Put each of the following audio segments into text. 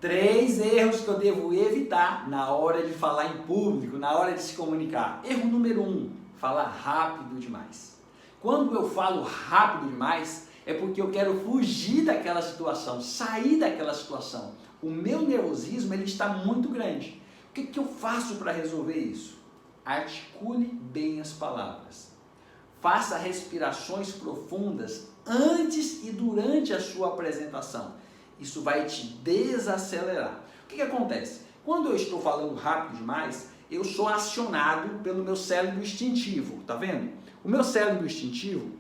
3 erros que eu devo evitar na hora de falar em público, na hora de se comunicar. Erro número 1, falar rápido demais. Quando eu falo rápido demais, é porque eu quero fugir daquela situação, sair daquela situação. O meu nervosismo ele está muito grande. O que eu faço para resolver isso? Articule bem as palavras. Faça respirações profundas antes e durante a sua apresentação. Isso vai te desacelerar. O que acontece? Quando eu estou falando rápido demais, eu sou acionado pelo meu cérebro instintivo, tá vendo? O meu cérebro instintivo,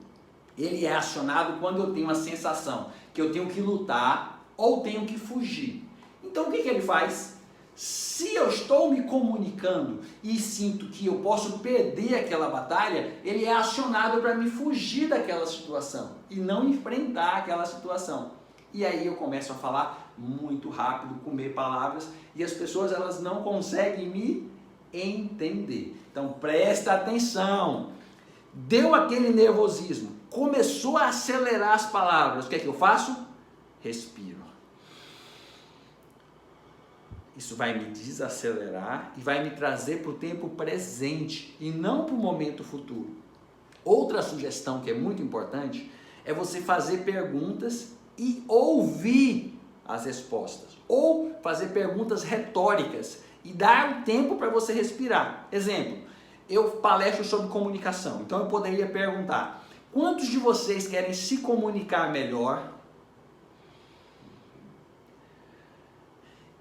ele é acionado quando eu tenho a sensação que eu tenho que lutar ou tenho que fugir. Então o que ele faz? Se eu estou me comunicando e sinto que eu posso perder aquela batalha, ele é acionado para me fugir daquela situação e não enfrentar aquela situação. E aí eu começo a falar muito rápido, comer palavras, e as pessoas elas não conseguem me entender. Então presta atenção. Deu aquele nervosismo, começou a acelerar as palavras. O que é que eu faço? Respiro. Isso vai me desacelerar e vai me trazer para o tempo presente e não para o momento futuro. Outra sugestão que é muito importante é você fazer perguntas e ouvir as respostas, ou fazer perguntas retóricas e dar um tempo para você respirar. Exemplo, eu palestro sobre comunicação, então eu poderia perguntar: quantos de vocês querem se comunicar melhor?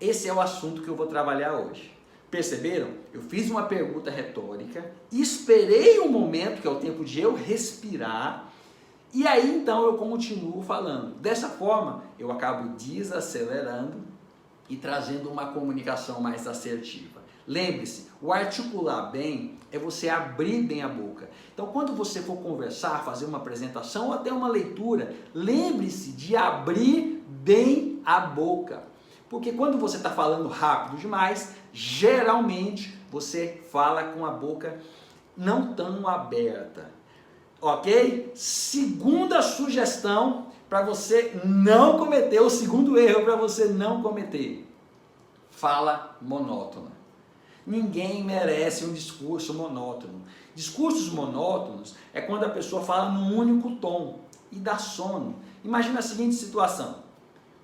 Esse é o assunto que eu vou trabalhar hoje. Perceberam? Eu fiz uma pergunta retórica, esperei um momento, que é o tempo de eu respirar, e aí então eu continuo falando. Dessa forma, eu acabo desacelerando e trazendo uma comunicação mais assertiva. Lembre-se, o articular bem é você abrir bem a boca. Então quando você for conversar, fazer uma apresentação ou até uma leitura, lembre-se de abrir bem a boca. Porque quando você está falando rápido demais, geralmente você fala com a boca não tão aberta. Ok? Segunda sugestão para você não cometer, o segundo erro para você não cometer. Fala monótona. Ninguém merece um discurso monótono. Discursos monótonos é quando a pessoa fala num único tom e dá sono. Imagina a seguinte situação.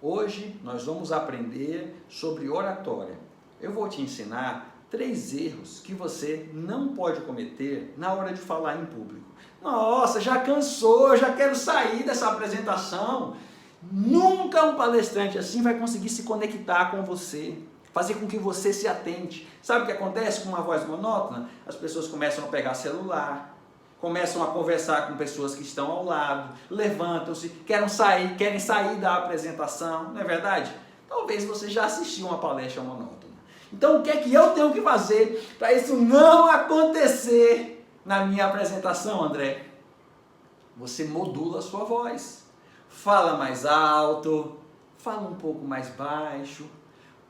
Hoje nós vamos aprender sobre oratória. Eu vou te ensinar 3 erros que você não pode cometer na hora de falar em público. Nossa, já cansou, já quero sair dessa apresentação. Nunca um palestrante assim vai conseguir se conectar com você, fazer com que você se atente. Sabe o que acontece com uma voz monótona? As pessoas começam a pegar celular, começam a conversar com pessoas que estão ao lado, levantam-se, querem sair da apresentação, não é verdade? Talvez você já assistiu uma palestra monótona. Então o que é que eu tenho que fazer para isso não acontecer na minha apresentação, André? Você modula a sua voz. Fala mais alto, fala um pouco mais baixo,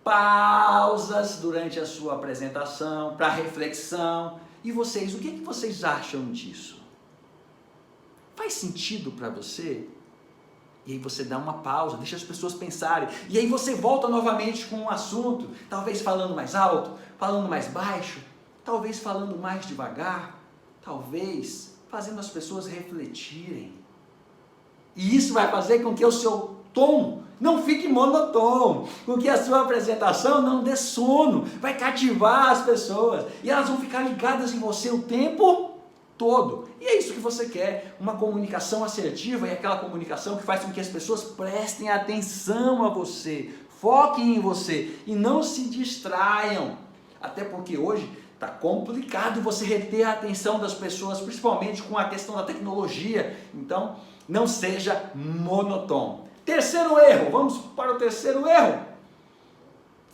pausas durante a sua apresentação para reflexão. E vocês, o que vocês acham disso? Faz sentido para você? E aí você dá uma pausa, deixa as pessoas pensarem. E aí você volta novamente com um assunto, talvez falando mais alto, falando mais baixo, talvez falando mais devagar, talvez fazendo as pessoas refletirem. E isso vai fazer com que o seu tom não fique monotônico, com que a sua apresentação não dê sono, vai cativar as pessoas e elas vão ficar ligadas em você o tempo todo. E é isso que você quer, uma comunicação assertiva, e aquela comunicação que faz com que as pessoas prestem atenção a você, foquem em você e não se distraiam. Até porque hoje está complicado você reter a atenção das pessoas, principalmente com a questão da tecnologia. Então, não seja monotônico. Terceiro erro, vamos para o terceiro erro.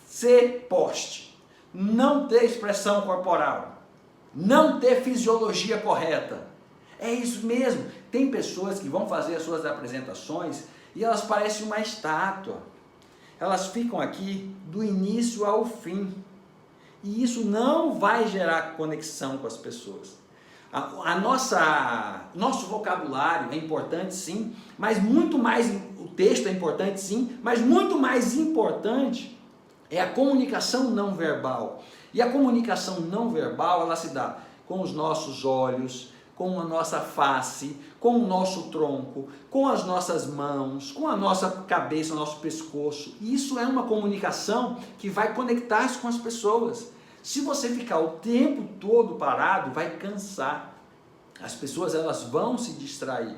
Ser poste. Não ter expressão corporal. Não ter fisiologia correta. É isso mesmo. Tem pessoas que vão fazer as suas apresentações e elas parecem uma estátua. Elas ficam aqui do início ao fim. E isso não vai gerar conexão com as pessoas. Nosso vocabulário é importante sim, mas muito mais, o texto é importante sim, mas muito mais importante é a comunicação não verbal. E a comunicação não verbal, ela se dá com os nossos olhos, com a nossa face, com o nosso tronco, com as nossas mãos, com a nossa cabeça, o nosso pescoço. E isso é uma comunicação que vai conectar-se com as pessoas. Se você ficar o tempo todo parado, vai cansar. As pessoas, elas vão se distrair.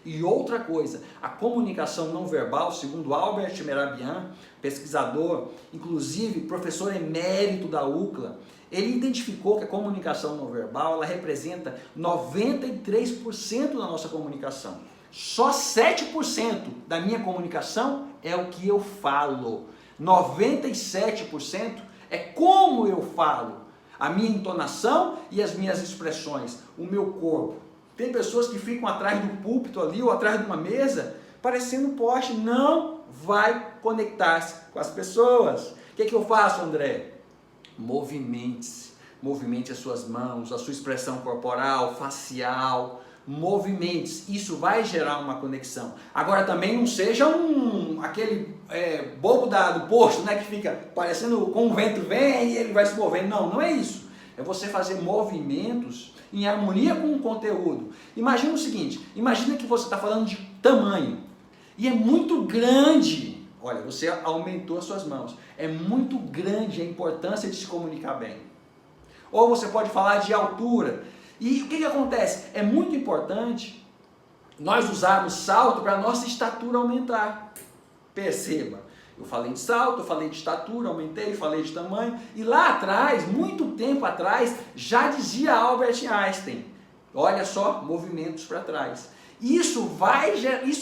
E outra coisa, a comunicação não verbal, segundo Albert Mehrabian, pesquisador, inclusive professor emérito da UCLA, ele identificou que a comunicação não verbal, ela representa 93% da nossa comunicação. Só 7% da minha comunicação é o que eu falo. 97% é como eu falo, a minha entonação e as minhas expressões, o meu corpo. Tem pessoas que ficam atrás do púlpito ali ou atrás de uma mesa, parecendo um poste, não vai conectar-se com as pessoas. O que eu faço, André? Movimente-se, movimente as suas mãos, a sua expressão corporal, facial, movimente-se, isso vai gerar uma conexão. Agora também não seja aquele bobo do posto, né, que fica parecendo com o vento vem e ele vai se movendo. Não, não é isso. É você fazer movimentos em harmonia com o conteúdo. Imagina o seguinte, imagina que você está falando de tamanho e é muito grande. Olha, você aumentou as suas mãos. É muito grande a importância de se comunicar bem. Ou você pode falar de altura. E o que acontece? É muito importante nós usarmos salto para a nossa estatura aumentar. Perceba, eu falei de salto, eu falei de estatura, aumentei, falei de tamanho. E lá atrás, muito tempo atrás, já dizia Albert Einstein, olha só, movimentos para trás. Isso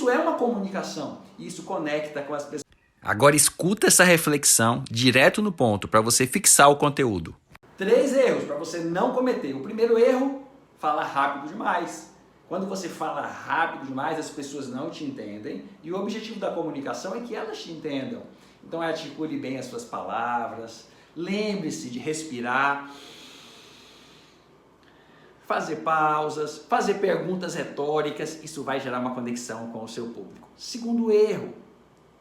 é uma comunicação, isso conecta com as pessoas. Agora escuta essa reflexão direto no ponto para você fixar o conteúdo. 3 erros para você não cometer. O primeiro erro, fala rápido demais. Quando você fala rápido demais, as pessoas não te entendem. E o objetivo da comunicação é que elas te entendam. Então articule bem as suas palavras. Lembre-se de respirar. Fazer pausas, fazer perguntas retóricas. Isso vai gerar uma conexão com o seu público. Segundo erro,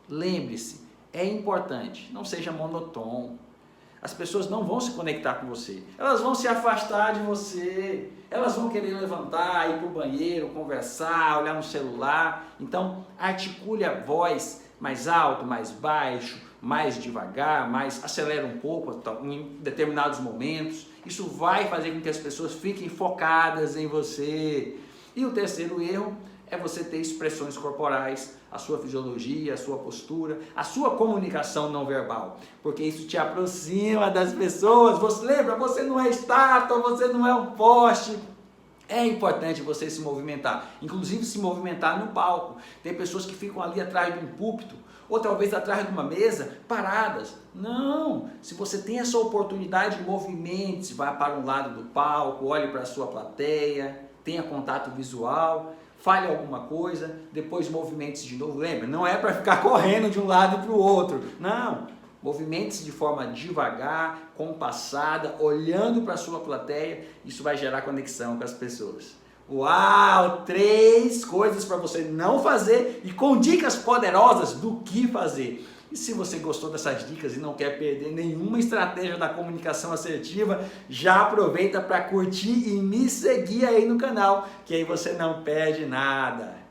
lembre-se, é importante, não seja monotônico. As pessoas não vão se conectar com você, elas vão se afastar de você, elas vão querer levantar, ir para o banheiro, conversar, olhar no celular. Então, articule a voz mais alto, mais baixo, mais devagar, acelera um pouco em determinados momentos. Isso vai fazer com que as pessoas fiquem focadas em você. E o terceiro erro é você ter expressões corporais, a sua fisiologia, a sua postura, a sua comunicação não verbal, porque isso te aproxima das pessoas. Você lembra, você não é estátua, você não é um poste. É importante você se movimentar, inclusive se movimentar no palco. Tem pessoas que ficam ali atrás de um púlpito, ou talvez atrás de uma mesa, paradas. Não, se você tem essa oportunidade, movimente-se, vá para um lado do palco, olhe para a sua plateia, tenha contato visual, fale alguma coisa, depois movimente-se de novo. Lembra, não é para ficar correndo de um lado para o outro. Não, movimente-se de forma devagar, compassada, olhando para a sua plateia. Isso vai gerar conexão com as pessoas. Uau! 3 coisas para você não fazer e com dicas poderosas do que fazer. E se você gostou dessas dicas e não quer perder nenhuma estratégia da comunicação assertiva, já aproveita para curtir e me seguir aí no canal, que aí você não perde nada.